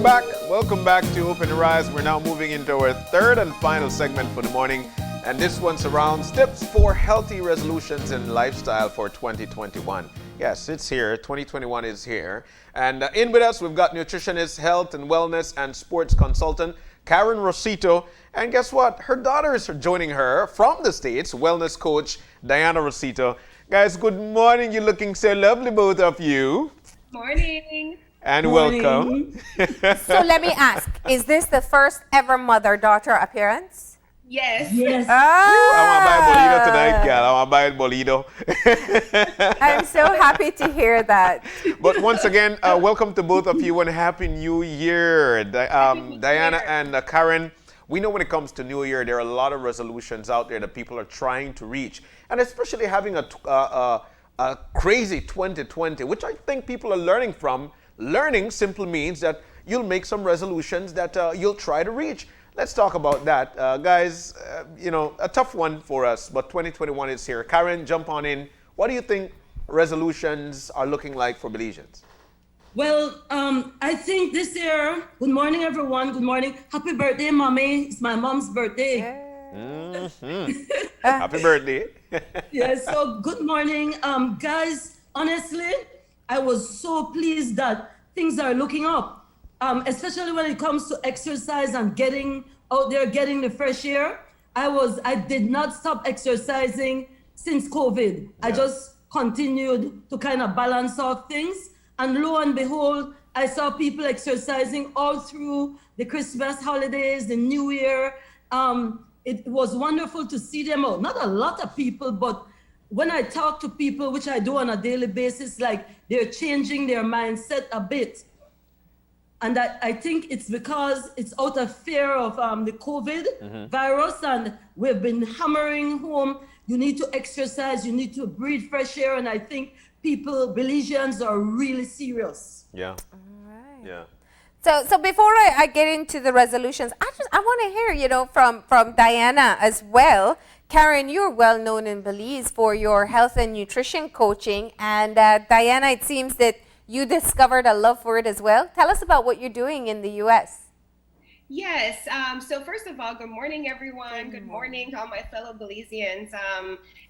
Welcome back. Welcome back to Open Your Eyes. We're now moving into our third and final segment for the morning. And this one surrounds tips for healthy resolutions and lifestyle for 2021. Yes, it's here. 2021 is here. And in with us, we've got nutritionist, health and wellness and sports consultant, Karen Rosito. And guess what? Her daughter is joining her from the States, wellness coach, Diana Rosito. Guys, good morning. You're looking so lovely, both of you. Morning. And welcome. So let me ask, is this the first ever mother-daughter appearance? Yes. Yes. I want to buy Bolido tonight, girl. I want to buy Bolido. I'm so happy to hear that. But once again, welcome to both of you and Happy New Year. Diana and Karen, we know when it comes to New Year, there are a lot of resolutions out there that people are trying to reach. And especially having a crazy 2020, which I think people are learning from. Learning simply means that you'll make some resolutions that you'll try to reach. Let's talk about that. Guys, a tough one for us, but 2021 is here. Karen, jump on in. What do you think resolutions are looking like for Belizeans? Well, I think this year, good morning, everyone. Good morning. Happy birthday, mommy. It's my mom's birthday. Happy birthday. Yeah, so good morning. Guys, honestly, I was so pleased that things are looking up, especially when it comes to exercise and getting out there, getting the fresh air. I did not stop exercising since COVID. Yeah. I just continued to kind of balance out things. And lo and behold, I saw people exercising all through the Christmas holidays, the New Year. It was wonderful to see them out. Not a lot of people, but when I talk to people, which I do on a daily basis, like they're changing their mindset a bit. And I think it's because it's out of fear of the COVID virus. And we've been hammering home, you need to exercise, you need to breathe fresh air. And I think people, Belizeans, are really serious. Yeah. All right. Yeah. So before I get into the resolutions, I want to hear, from Diana as well. Karen, you're well known in Belize for your health and nutrition coaching. And Diana, it seems that you discovered a love for it as well. Tell us about what you're doing in the U.S. Yes. So first of all, good morning, everyone. Good morning to all my fellow Belizeans.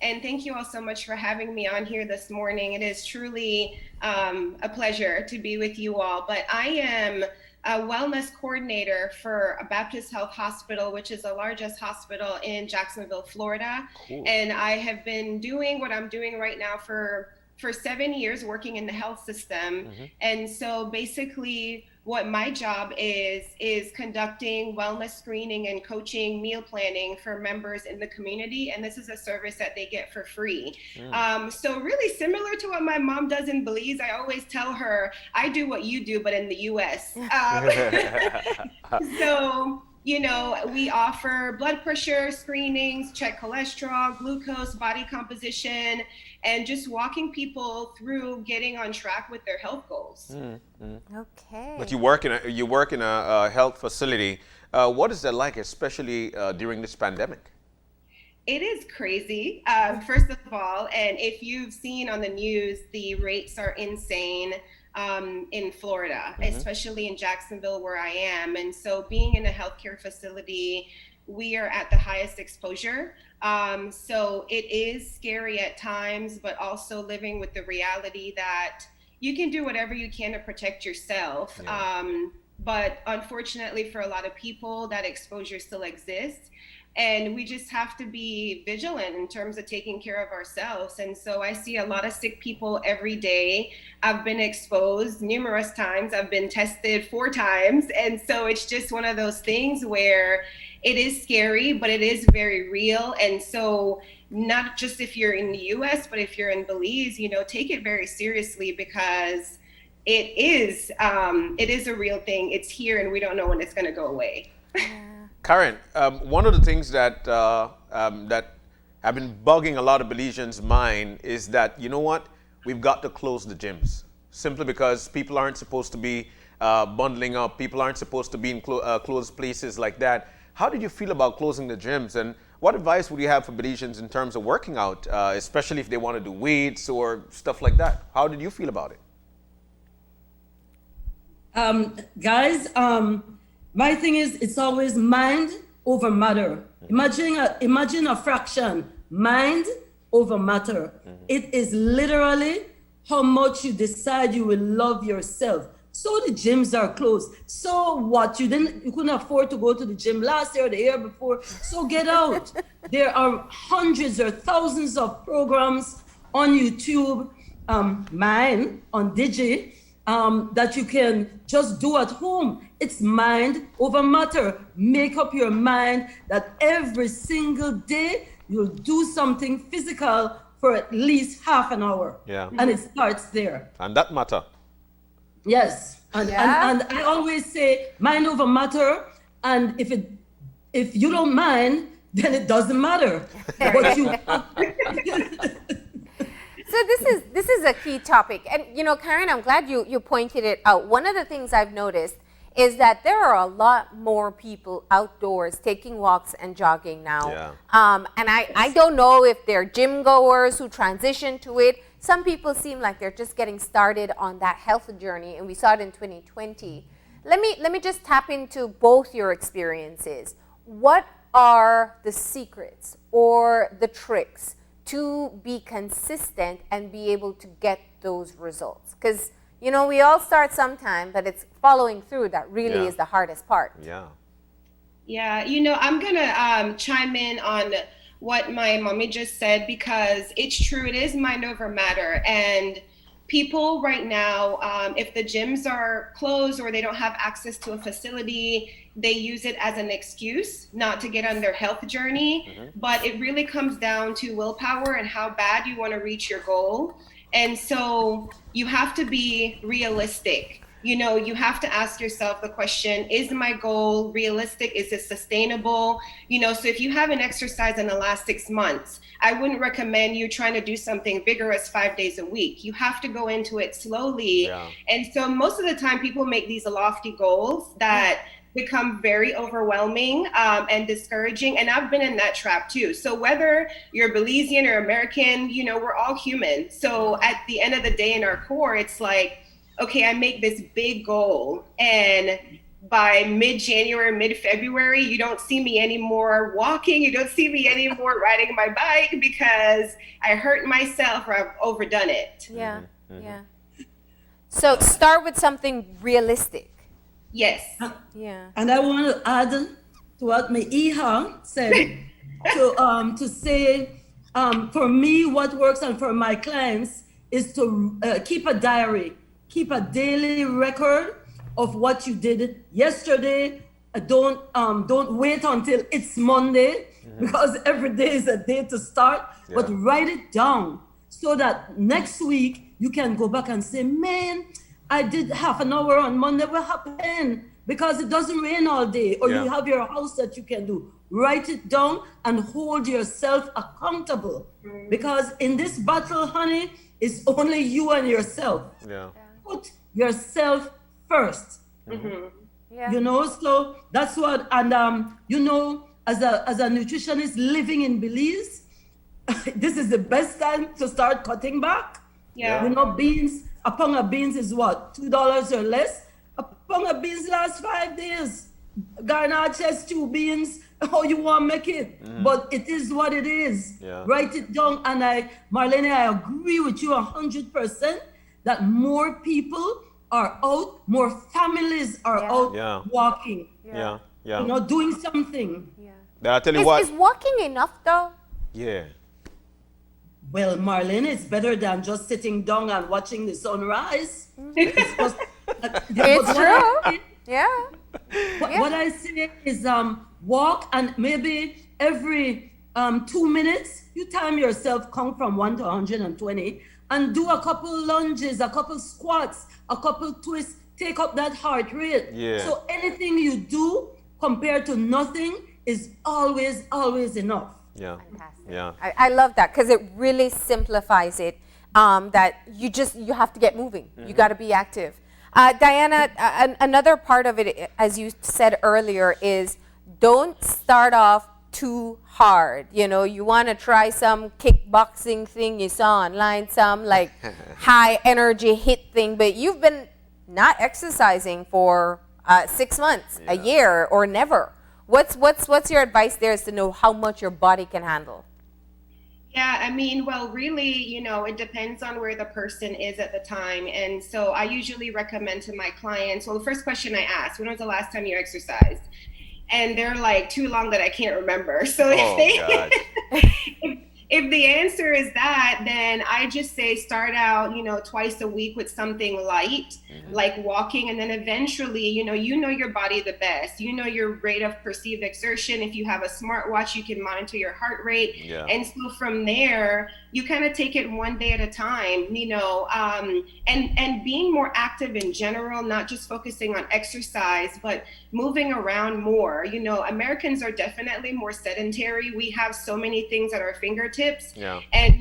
And thank you all so much for having me on here this morning. It is truly a pleasure to be with you all. But I am a wellness coordinator for a Baptist Health Hospital, which is the largest hospital in Jacksonville, Florida. Cool. And I have been doing what I'm doing right now for 7 years, working in the health system. And so basically what my job is conducting wellness screening and coaching meal planning for members in the community. And this is a service that they get for free. So really similar to what my mom does in Belize. I always tell her, I do what you do, but in the US. So, we offer blood pressure screenings, check cholesterol, glucose, body composition, and just walking people through getting on track with their health goals. Okay. But you work in a health facility. What is that like, especially during this pandemic? It is crazy, first of all. And if you've seen on the news, the rates are insane in Florida, especially in Jacksonville where I am. And so being in a healthcare facility, we are at the highest exposure. So it is scary at times, but also living with the reality that you can do whatever you can to protect yourself. Yeah. But unfortunately for a lot of people, that exposure still exists. And we just have to be vigilant in terms of taking care of ourselves. And so I see a lot of sick people every day. I've been exposed numerous times. I've been tested 4 times. And so it's just one of those things where it is scary, but it is very real. And so not just if you're in the US, but if you're in Belize, take it very seriously because it is a real thing. It's here and we don't know when it's going to go away. Karen, one of the things that that have been bugging a lot of Belizeans' mind is that, we've got to close the gyms simply because people aren't supposed to be bundling up. People aren't supposed to be in closed places like that. How did you feel about closing the gyms? And what advice would you have for Belizeans in terms of working out, especially if they want to do weights or stuff like that? How did you feel about it? Guys, my thing is, it's always mind over matter. Imagine a fraction, mind over matter. It is literally how much you decide you will love yourself. So the gyms are closed. So what? You couldn't afford to go to the gym last year or the year before. So get out. There are hundreds or thousands of programs on YouTube, mine on Digi, that you can just do at home. It's mind over matter. Make up your mind that every single day you'll do something physical for at least half an hour. Yeah. And it starts there. And that matter. Yes. And I always say mind over matter. And if you don't mind, then it doesn't matter. But you So this is a key topic. And you know, Karen, I'm glad you pointed it out. One of the things I've noticed is that there are a lot more people outdoors taking walks and jogging now. Yeah. And I don't know if they're gym goers who transition to it. Some people seem like they're just getting started on that health journey, and we saw it in 2020. Let me just tap into both your experiences. What are the secrets or the tricks to be consistent and be able to get those results? Because you know, we all start sometime, but it's following through that really is the hardest part. Yeah. Yeah, you know, I'm gonna chime in on what my mommy just said, because it's true. It is mind over matter. And people right now, if the gyms are closed or they don't have access to a facility, they use it as an excuse not to get on their health journey. But it really comes down to willpower and how bad you want to reach your goal. And so you have to be realistic. You know, you have to ask yourself the question, is my goal realistic? Is it sustainable? You know, so if you haven't exercised in the last 6 months, I wouldn't recommend you trying to do something vigorous 5 days a week. You have to go into it slowly. Yeah. And so most of the time people make these lofty goals that become very overwhelming and discouraging. And I've been in that trap too. So whether you're Belizean or American, you know, we're all human. So at the end of the day in our core, it's like, okay, I make this big goal, and by mid-January, mid-February, you don't see me anymore walking, you don't see me anymore riding my bike because I hurt myself or I've overdone it. Yeah, yeah. So start with something realistic. Yes. Yeah. And I want to add to what Iha said to say, for me, what works and for my clients is to keep a diary, keep a daily record of what you did yesterday. Don't wait until it's Monday, because every day is a day to start, but write it down so that next week you can go back and say, man, I did half an hour on Monday. What happened? Because it doesn't rain all day, or you have your house that you can do. Write it down and hold yourself accountable. Because in this battle, honey, it's only you and yourself. Yeah. Put yourself first. Yeah. You know, so that's what, and you know, as a nutritionist living in Belize, this is the best time to start cutting back. Yeah. You know, beans, a pound of beans is what, $2 or less? A pound of beans lasts 5 days. Garner chest 2 beans, how you want to make it. But it is what it is. Yeah. Write it down. And Marlene, I agree with you 100% that more people are out, more families are out walking. Yeah. You know, doing something. Yeah. I tell you what. Is walking enough though? Yeah. Well, Marlene, it's better than just sitting down and watching the sunrise. It's true. What I say is walk, and maybe every 2 minutes, you time yourself, count from 1 to 120, and do a couple lunges, a couple squats, a couple twists, take up that heart rate. Yeah. So anything you do compared to nothing is always, always enough. Yeah. Fantastic. Yeah. I love that, because it really simplifies it, that you have to get moving. You got to be active. Diana, another part of it, as you said earlier, is don't start off too hard. You know, you want to try some kickboxing thing you saw online, some like high energy hit thing, but you've been not exercising for 6 months, a year, or never. What's your advice there is to know how much your body can handle? Yeah, I mean, well, really, it depends on where the person is at the time. And so I usually recommend to my clients, well, the first question I ask, when was the last time you exercised? And they're like, too long that I can't remember. So if the answer is that, then I just say start out, twice a week with something light, like walking, and then eventually, you know your body the best. You know your rate of perceived exertion. If you have a smartwatch, you can monitor your heart rate. Yeah. And so from there, you kind of take it one day at a time, and being more active in general, not just focusing on exercise, but moving around more. Americans are definitely more sedentary. We have so many things at our fingertips. Yeah. And,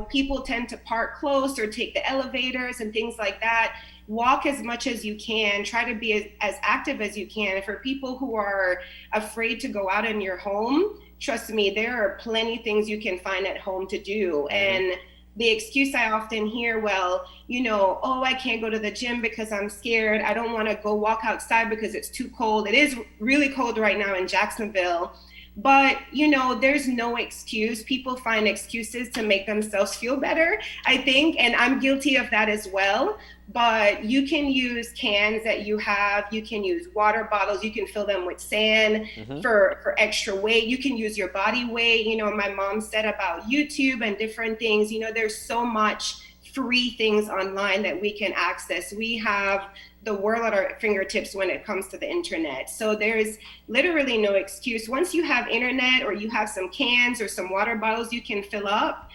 people tend to park close or take the elevators and things like that. Walk as much as you can. Try to be as active as you can. And for people who are afraid to go out in your home, trust me, there are plenty of things you can find at home to do. And the excuse I often hear, well, I can't go to the gym because I'm scared. I don't want to go walk outside because it's too cold. It is really cold right now in Jacksonville. But, there's no excuse. People find excuses to make themselves feel better, I think. And I'm guilty of that as well. But you can use cans that you have. You can use water bottles. You can fill them with sand for extra weight. You can use your body weight. My mom said about YouTube and different things. There's so much free things online that we can access. We have the world at our fingertips when it comes to the internet. So there's literally no excuse. Once you have internet or you have some cans or some water bottles you can fill up,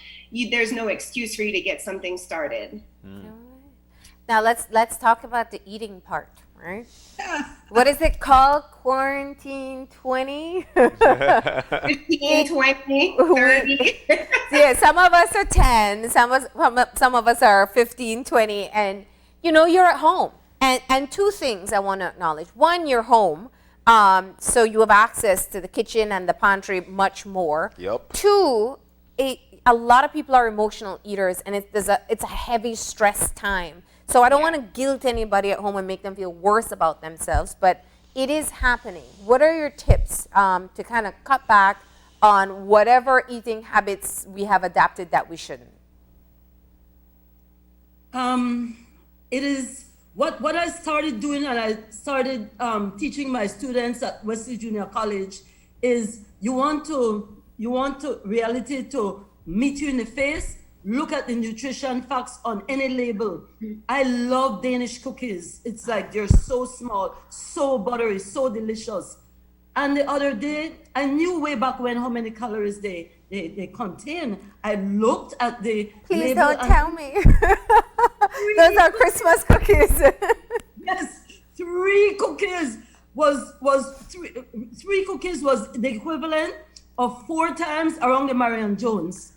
there's no excuse for you to get something started. Now let's talk about the eating part, right? What is it called? Quarantine 20? 15, 20, 30. Yeah, some of us are 10, some of us are 15, 20, and you're at home. And two things I want to acknowledge. One, you're home, so you have access to the kitchen and the pantry much more. Yep. Two, a lot of people are emotional eaters, and it's a heavy stress time. So I don't want to guilt anybody at home and make them feel worse about themselves, but it is happening. What are your tips to kind of cut back on whatever eating habits we have adapted that we shouldn't? It is what I started doing, and I started teaching my students at Wesley Junior College, is you want reality to meet you in the face. Look at the nutrition facts on any label. I love Danish cookies. It's like they're so small, so buttery, so delicious. And the other day, I knew way back when how many calories they contain. I looked at the Please label. Don't tell me. Those are Christmas cookies. Yes, three cookies was the equivalent of 4 times around the Marion Jones.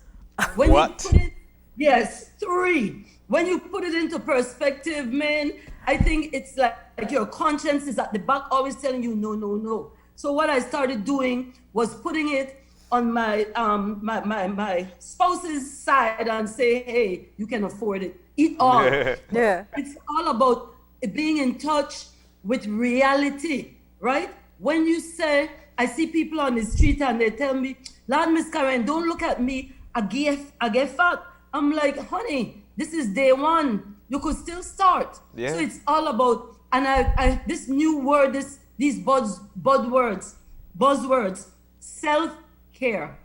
When what? You put it, yes, 3. When you put it into perspective, man, I think it's like your conscience is at the back always telling you no, no, no. So what I started doing was putting it on my my spouse's side and say, hey, you can afford it. Eat all. Yeah. It's all about being in touch with reality, right? When you say, I see people on the street and they tell me, Lord, Miss Karen, don't look at me. I get fat. I'm like, honey, this is day 1. You could still start. Yeah. So it's all about, and I this new word, these buzzwords, self-care.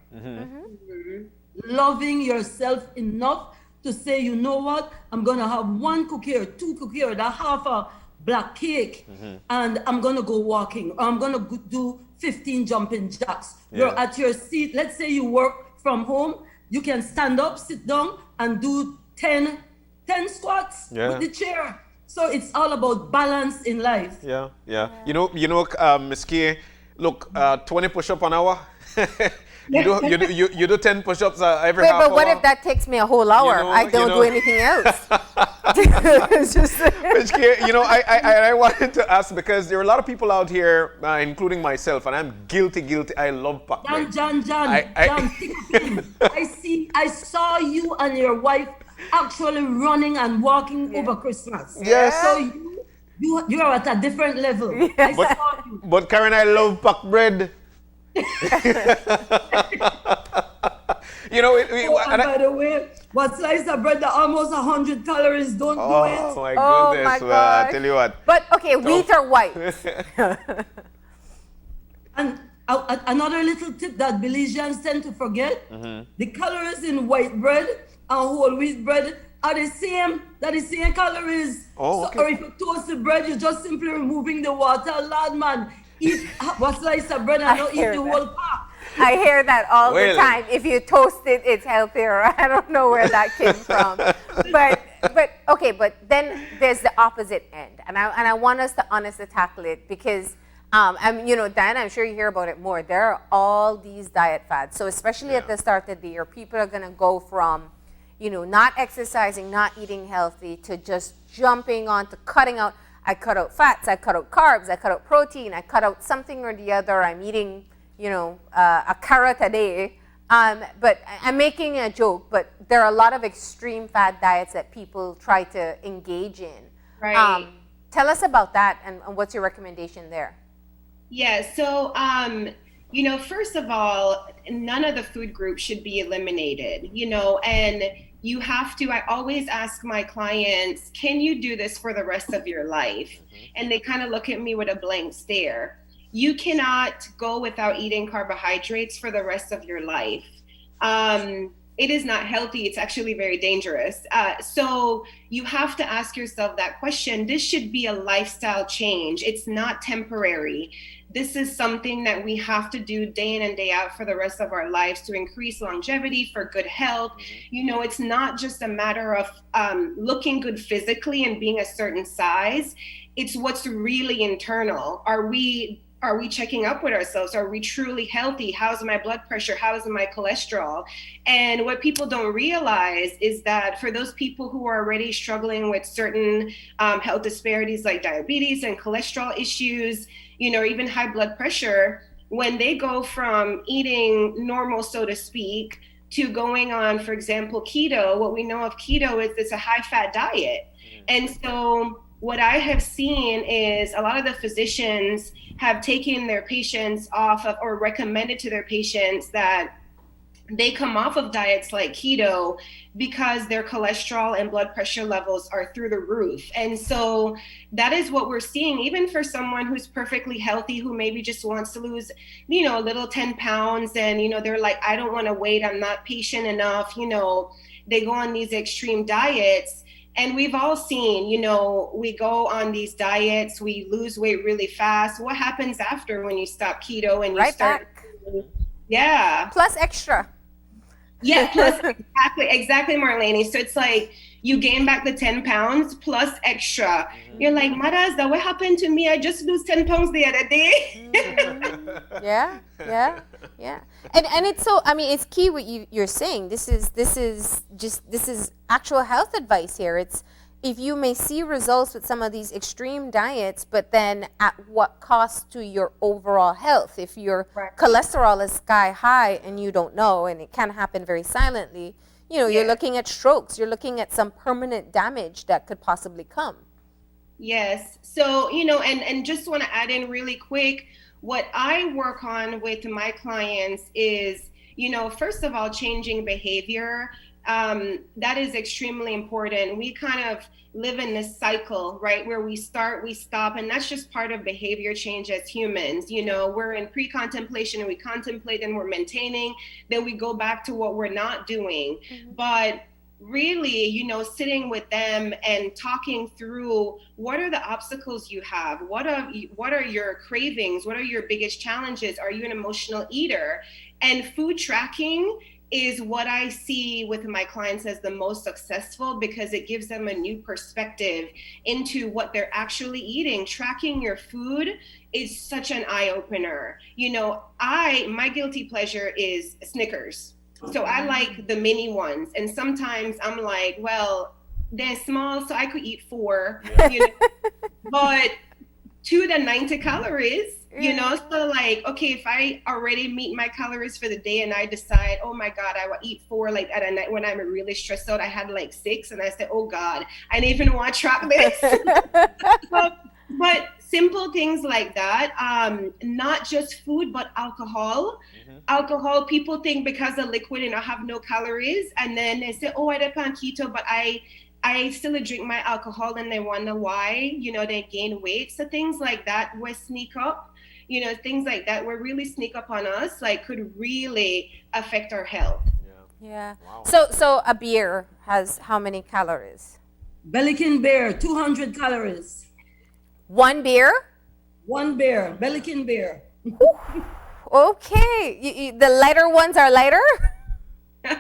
Loving yourself enough to say, you know what, I'm gonna have 1 cookie or 2 cookie or half a black cake, and I'm gonna go walking, or I'm gonna do 15 jumping jacks. Yeah. You're at your seat. Let's say you work from home. You can stand up, sit down, and do 10 squats with the chair. So it's all about balance in life. Yeah. Ms. Kay, look, 20 push-ups an hour. you do 10 push-ups every half hour. But what if that takes me a whole hour? I don't do anything else. It's just Ms. Kay, I wanted to ask, because there are a lot of people out here, including myself, and I'm guilty. I love Pac-Man. John, I saw you and your wife actually running and walking over Christmas. Yes. So You are at a different level. Yeah. I saw you. But Karen, I love pack bread. You know, And by the way, what slice of bread that almost 100 calories, don't do oh it. my Oh goodness. my Well, I gosh. tell you what. But okay, wheat or white? And another little tip that Belizeans tend to forget, the calories in white bread and whole wheat bread are the same calories. Oh, So, okay. or if you toast the bread, you're just simply removing the water. Lord man, eat one slice of bread and not eat hear the that. whole pack. I hear that all the Well. time. If you toast it, it's healthier. I don't know where that came from. But okay, but then there's the opposite end. And I want us to honestly tackle it because you know, Diana, I'm sure you hear about it more. There are all these diet fads. So especially at the start of the year, people are gonna go from, you know, not exercising, not eating healthy, to just jumping on to cutting out. I cut out fats, I cut out carbs, I cut out protein, I cut out something or the other. I'm eating, you know, a carrot a day. But I'm making a joke, but there are a lot of extreme fad diets that people try to engage in. Right. Tell us about that and what's your recommendation there? Yeah, so you know, first of all, none of the food groups should be eliminated, you know, and you have to, I always ask my clients, can you do this for the rest of your life? And they kind of look at me with a blank stare. You cannot go without eating carbohydrates for the rest of your life. It is not healthy. It's actually very dangerous. So you have to ask yourself that question. This should be a lifestyle change. It's not temporary. This is something that we have to do day in and day out for the rest of our lives to increase longevity, for good health. You know, it's not just a matter of looking good physically and being a certain size. It's what's really internal. Are we checking up with ourselves? Are we truly healthy? How's my blood pressure? How's my cholesterol? And what people don't realize is that for those people who are already struggling with certain health disparities like diabetes and cholesterol issues, you know, even high blood pressure, when they go from eating normal, so to speak, to going on, for example, keto, what we know of keto is it's a high fat diet. And so what I have seen is a lot of the physicians have taken their patients off of, or recommended to their patients that they come off of diets like keto because their cholesterol and blood pressure levels are through the roof. And so that is what we're seeing, even for someone who's perfectly healthy, who maybe just wants to lose, you know, a little 10 pounds. And, you know, they're like, I don't want to wait. I'm not patient enough. You know, they go on these extreme diets. And we've all seen, you know, we go on these diets, we lose weight really fast. What happens after when you stop keto and you start? Back. Yeah. Plus extra. Yeah, plus exactly, Marlene. So it's like you gain back the 10 pounds plus extra. You're like, Marazda, what happened to me? I just lose 10 pounds the other day. Yeah. And it's so, I mean, it's key what you're saying. This is actual health advice here. It's, if you may see results with some of these extreme diets, but then at what cost to your overall health? If your cholesterol is sky high and you don't know, and it can happen very silently, you know, you're looking at strokes, you're looking at some permanent damage that could possibly come. Yes. So, you know, and just want to add in really quick, what I work on with my clients is, you know, first of all, changing behavior. That is extremely important. We kind of live in this cycle, right, where we start, we stop, and that's just part of behavior change as humans. You know, we're in pre-contemplation and we contemplate and we're maintaining, then we go back to what we're not doing. But really, you know, sitting with them and talking through what are the obstacles you have, what are your cravings, what are your biggest challenges, are you an emotional eater? And food tracking is what I see with my clients as the most successful, because it gives them a new perspective into what they're actually eating. Tracking your food is such an eye-opener. You know, my guilty pleasure is Snickers. So I like the mini ones. And sometimes I'm like, well, they're small, so I could eat 4, you know, but 2 to 90 calories. You know, so like, okay, if I already meet my calories for the day and I decide, oh my God, I will eat 4, like at a night when I'm really stressed out, I had like 6, and I said, oh God, I didn't even want to track this. But simple things like that, not just food, but alcohol. Alcohol, people think because of liquid and I have no calories, and then they say, oh, I depend on keto, but I still drink my alcohol, and they wonder why, they gain weight. So things like that will sneak up, things like that will really sneak up on us, like could really affect our health. Yeah. Wow. So a beer has how many calories? Belikin beer, 200 calories. One beer? One beer, Belikin beer. Okay. The lighter ones are lighter?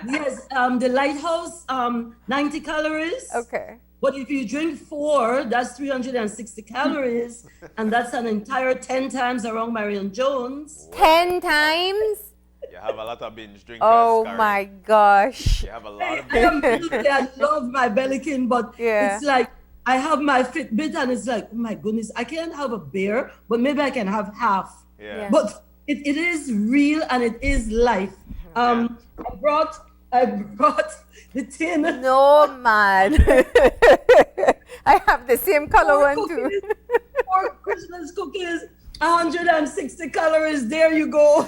Yes, the Lighthouse, 90 calories. Okay. But if you drink 4, that's 360 calories, and that's an entire 10 times around Marion Jones. 10 times? You have a lot of binge drinkers. Oh Karen. my gosh. You have a lot of I am guilty. I love my Belikin, but Yeah. it's like I have my Fitbit, and it's like, oh my goodness, I can't have a beer, but maybe I can have half. Yeah. But it is real and it is life. I brought the tin. No, man. I have the same color one too. 4 Christmas cookies, 160 calories. There you go.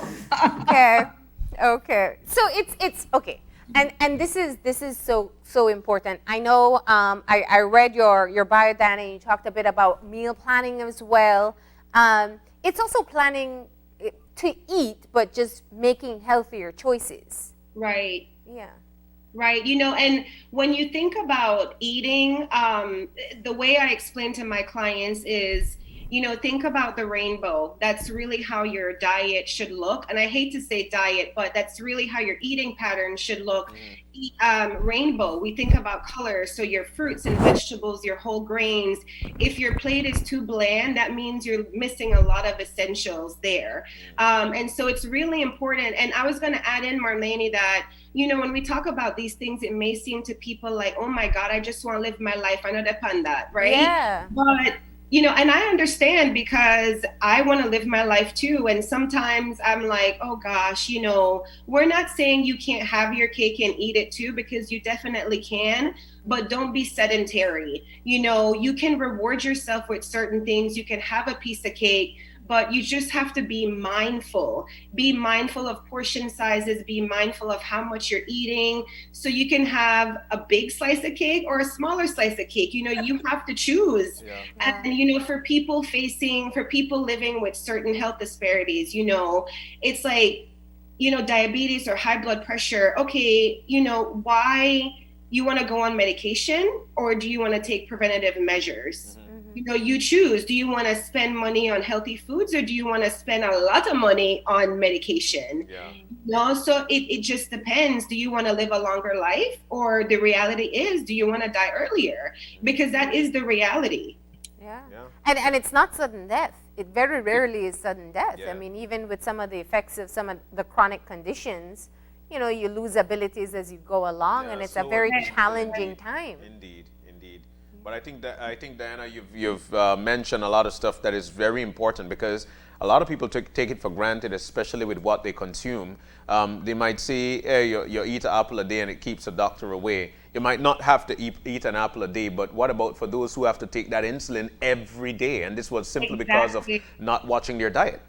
Okay. So it's okay. And this is so important. I know I read your bio, Dana, and you talked a bit about meal planning as well. It's also planning to eat, but just making healthier choices. Right. Yeah. Right. And when you think about eating, the way I explain to my clients is, think about the rainbow. That's really how your diet should look. And I hate to say diet, but that's really how your eating pattern should look. Rainbow, we think about colors. So your fruits and vegetables, your whole grains. If your plate is too bland, that means you're missing a lot of essentials there. And so it's really important. And I was going to add in, Marlene, that when we talk about these things, it may seem to people like, oh my God, I just want to live my life. I know depend that, right? Yeah. But, and I understand because I want to live my life too. And sometimes I'm like, oh gosh, we're not saying you can't have your cake and eat it too, because you definitely can, but don't be sedentary. You can reward yourself with certain things. You can have a piece of cake, but you just have to be mindful. Be mindful of portion sizes, be mindful of how much you're eating. So you can have a big slice of cake or a smaller slice of cake. You have to choose. Yeah. And, for people living with certain health disparities, it's like, diabetes or high blood pressure. Okay, why you want to go on medication, or do you want to take preventative measures? You choose. Do you want to spend money on healthy foods, or do you want to spend a lot of money on medication? So it just depends. Do you want to live a longer life, or the reality is, do you want to die earlier? Because that is the reality. Yeah. And it's not sudden death. It very rarely is sudden death. Yeah. I mean, even with some of the effects of some of the chronic conditions, you lose abilities as you go along, and it's a very challenging time. Indeed. But I think Diana, you've mentioned a lot of stuff that is very important, because a lot of people take it for granted, especially with what they consume. They might say, hey, you eat an apple a day and it keeps a doctor away. You might not have to eat an apple a day, but what about for those who have to take that insulin every day? And this was simply because of not watching their diet.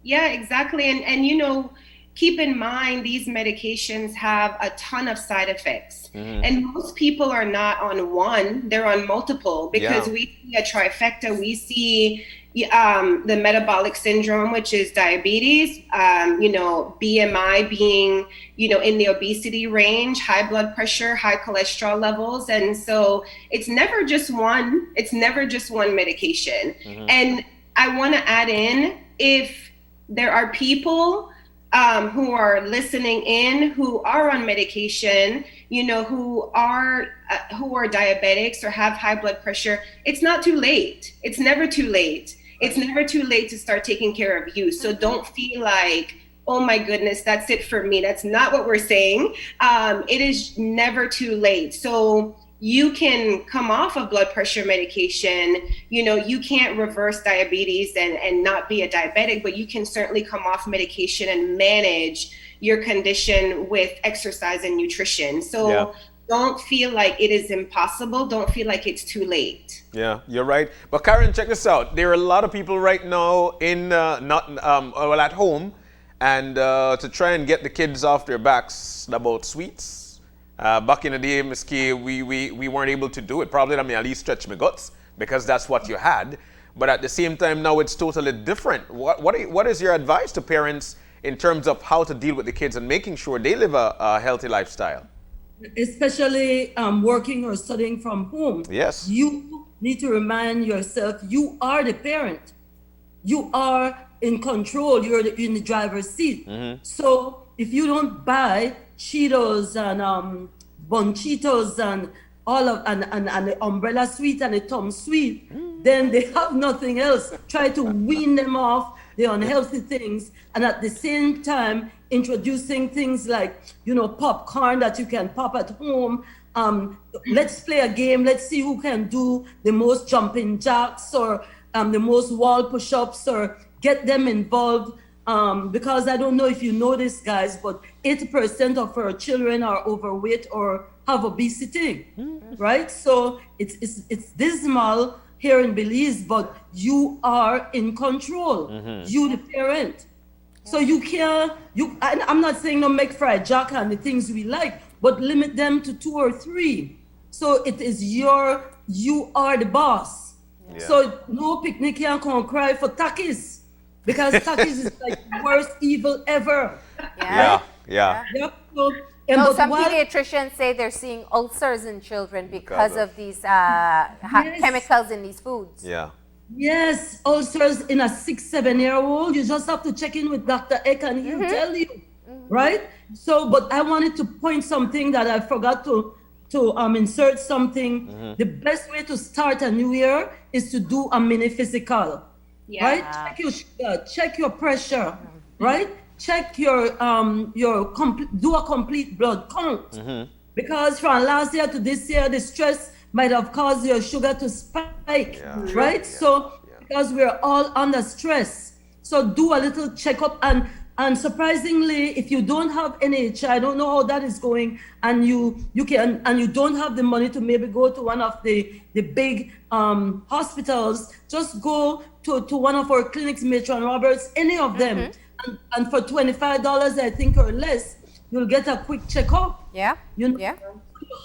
Yeah, exactly. And keep in mind, these medications have a ton of side effects. And most people are not on one, they're on multiple, because we see a trifecta. We see the metabolic syndrome, which is diabetes, BMI being, in the obesity range, high blood pressure, high cholesterol levels. And so it's never just one medication. And I want to add in, if there are people who are listening in, who are on medication, who are diabetics or have high blood pressure, it's not too late. It's never too late. It's never too late to start taking care of you. So don't feel like, oh my goodness, that's it for me. That's not what we're saying. It is never too late. So you can come off of blood pressure medication. You can't reverse diabetes and not be a diabetic, but you can certainly come off medication and manage your condition with exercise and nutrition. So don't feel like it is impossible. Don't feel like it's too late. Yeah, you're right. But Karen, check this out. There are a lot of people right now in at home, and to try and get the kids off their backs about sweets. Back in the day, Miski, we weren't able to do it. Probably, I mean, at least stretch my guts because that's what you had. But at the same time, now it's totally different. What is your advice to parents in terms of how to deal with the kids and making sure they live a healthy lifestyle? Especially working or studying from home. Yes. You need to remind yourself you are the parent. You are in control. You're in the driver's seat. So if you don't buy Cheetos and Bonchitos and all of and the umbrella sweet and the Tom sweet, then they have nothing else. Try to wean them off the unhealthy things, and at the same time introducing things like, you know, popcorn that you can pop at home. Let's play a game. Let's see who can do the most jumping jacks or the most wall push-ups, or get them involved. Because I don't know if you know this, guys, but 80% of our children are overweight or have obesity, right? So it's dismal here in Belize, but you are in control. You, the parent. So you can't, I'm not saying no make fried jack and the things we like, but limit them to 2 or 3. So it is you are the boss. Yeah. So no picnic can come cry for takis, because takis is like the worst evil ever. Yeah. Yep. So, no, some pediatricians say they're seeing ulcers in children because of these chemicals in these foods. Yeah. Yes, ulcers in a 6-7-year-old. You just have to check in with Dr. Eck and he'll tell you, right? So, but I wanted to point something that I forgot to insert something. The best way to start a new year is to do a mini physical, right? Check your sugar, check your pressure, right? Check your do a complete blood count, because from last year to this year, the stress might have caused your sugar to spike, right? So because we're all under stress, so do a little checkup. And surprisingly, if you don't have NH, I don't know how that is going, and you don't have the money to maybe go to one of the big hospitals, just go to one of our clinics, Matron Roberts, any of them. And for $25, I think, or less, you'll get a quick checkup. Yeah. You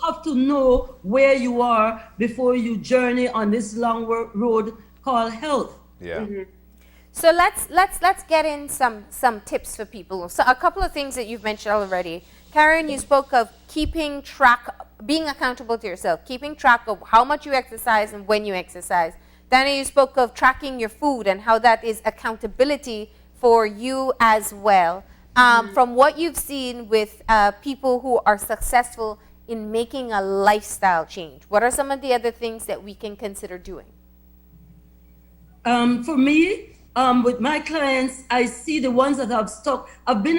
have to know where you are before you journey on this long road called health. Yeah. So let's get in some tips for people. So a couple of things that you've mentioned already. Karen, you spoke of keeping track, being accountable to yourself, keeping track of how much you exercise and when you exercise. Dana, you spoke of tracking your food and how that is accountability for you as well. From what you've seen with people who are successful in making a lifestyle change, what are some of the other things that we can consider doing? For me, with my clients, I see the ones that have stuck. I've been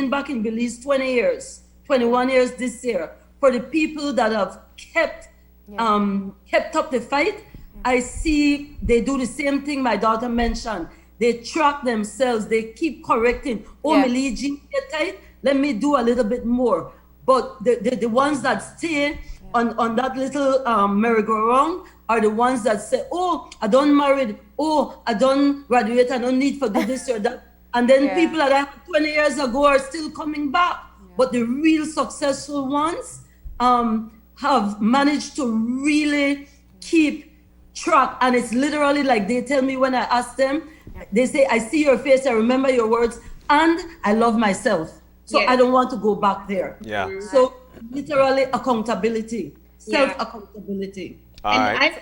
back in Belize 20 years, 21 years this year. For the people that have kept up the fight, I see they do the same thing my daughter mentioned. They track themselves. They keep correcting. My lead jeans get tight. Let me do a little bit more. But the ones that stay on that little merry-go-round are the ones that say, oh, I don't married. Oh, I don't graduate. I don't need for do this or that. And then people that I had 20 years ago are still coming back. But the real successful ones have managed to really keep track. And it's literally like they tell me when I ask them, they say, I see your face, I remember your words, and I love myself. So I don't want to go back there. Yeah. So literally accountability, self-accountability. And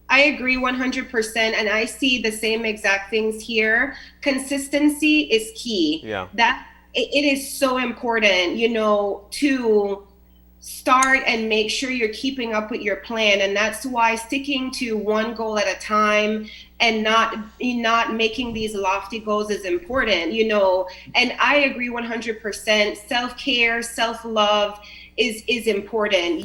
I agree 100%. And I see the same exact things here. Consistency is key. Yeah. That it is so important, to start and make sure you're keeping up with your plan. And that's why sticking to one goal at a time and not making these lofty goals is important, and I agree 100%. Self-care, self-love is important.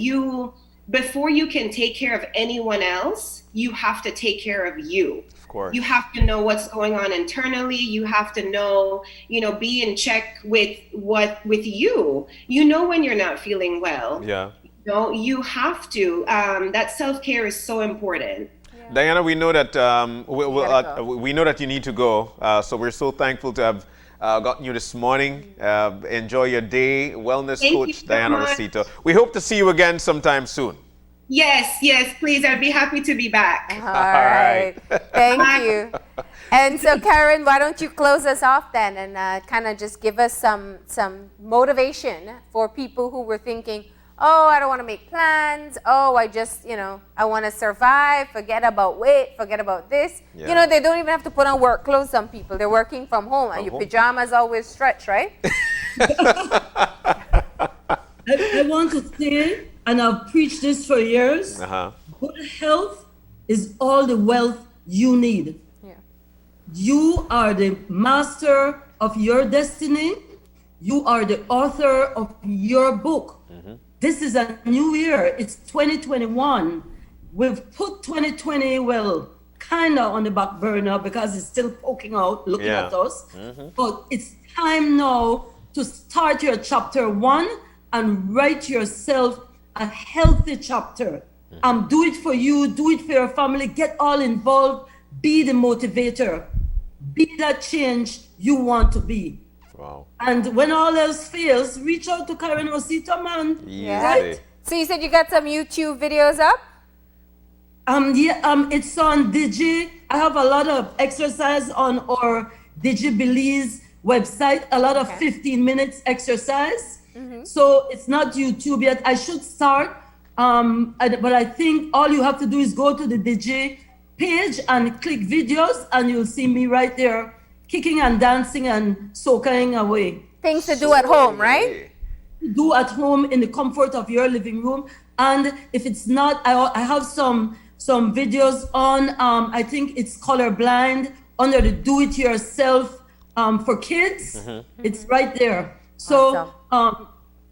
Before you can take care of anyone else, you have to take care of you. Of course. You have to know what's going on internally. You have to know, be in check with you. When you're not feeling well. Yeah. No, you have to. That self-care is so important. Diana, we know that gotta go. we know that you need to go. So we're so thankful to have gotten you this morning. Enjoy your day, wellness Thank you coach so Diana much. Rosito. We hope to see you again sometime soon. Yes, yes, please. I'd be happy to be back. All right. Thank you. And so, Karen, why don't you close us off then and kind of just give us some motivation for people who were thinking, oh, I don't want to make plans. Oh, I just, I want to survive. Forget about weight. Forget about this. Yeah. They don't even have to put on work clothes, some people. They're working from home. And your pajamas always stretch, right? I want to say, and I've preached this for years, Uh-huh. good health is all the wealth you need. Yeah. You are the master of your destiny. You are the author of your book. This is a new year. It's 2021. We've put 2020, well, kind of on the back burner because it's still poking out, looking Yeah. at us. But it's time now to start your chapter 1 and write yourself a healthy chapter. Do it for you, do it for your family, get all involved, be the motivator, be that change you want to be. Wow. And when all else fails, reach out to Karen Rosito, man. Yeah. Right? So you said you got some YouTube videos up? It's on Digi. I have a lot of exercise on our Digi Belize website, a lot of 15 minutes exercise. So it's not YouTube yet. I should start, but I think all you have to do is go to the Digi page and click videos, and you'll see me right there, kicking and dancing and soaking away. Things to do at home, right? Do at home in the comfort of your living room. And if it's not, I have some videos on, I think it's colorblind, under the do-it-yourself for kids. It's right there. So,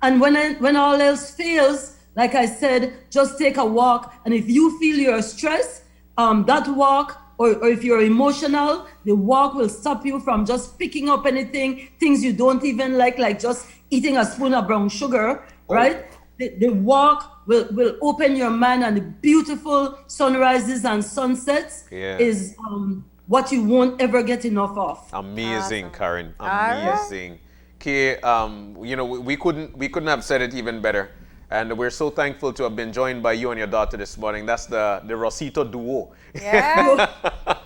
and when all else fails, like I said, just take a walk. And if you feel you're stressed, that walk, or if you're emotional, the walk will stop you from just picking up anything, things you don't even like just eating a spoon of brown sugar, right? The walk will open your mind, and the beautiful sunrises and sunsets is what you won't ever get enough of. Amazing, Karen. right. Amazing. Kay, we couldn't have said it even better. And we're so thankful to have been joined by you and your daughter this morning. That's the Rosito duo. Yeah.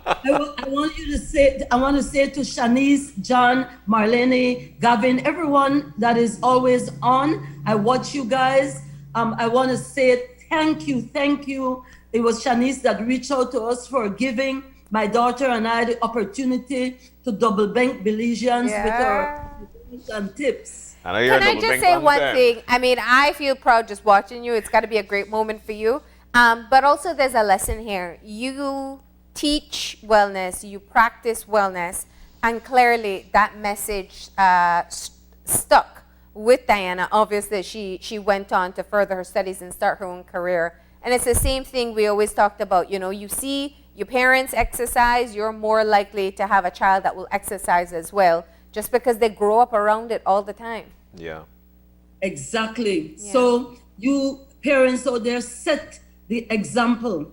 I want to say to Shanice, John, Marlene, Gavin, everyone that is always on. I watch you guys. I want to say thank you. It was Shanice that reached out to us for giving my daughter and I the opportunity to double bank Belizeans with our and tips. Can I just say one thing? I mean, I feel proud just watching you. It's got to be a great moment for you. But also there's a lesson here. You teach wellness, you practice wellness, and clearly that message stuck with Diana. Obviously, she went on to further her studies and start her own career. And it's the same thing we always talked about. You see your parents exercise, you're more likely to have a child that will exercise as well, just because they grow up around it all the time. Yeah. Exactly. Yeah. So you parents out there, set the example.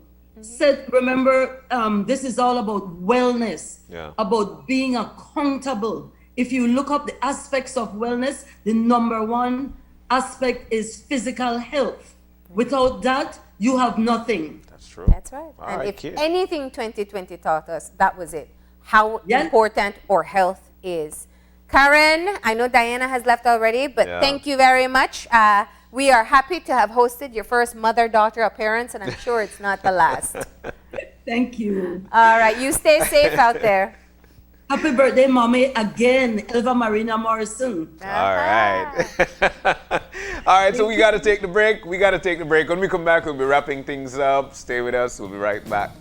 Remember, this is all about wellness, about being accountable. If you look up the aspects of wellness, the number one aspect is physical health. Without that, you have nothing. That's true. That's right. All and right, if kid. anything 2020 taught us, that was it. How important our health is. Karen, I know Diana has left already, but thank you very much. We are happy to have hosted your first mother-daughter appearance, and I'm sure it's not the last. Thank you. All right, you stay safe out there. Happy birthday, Mommy, again, Elva Marina Morrison. All right. All right, so we got to take the break. When we come back, we'll be wrapping things up. Stay with us. We'll be right back.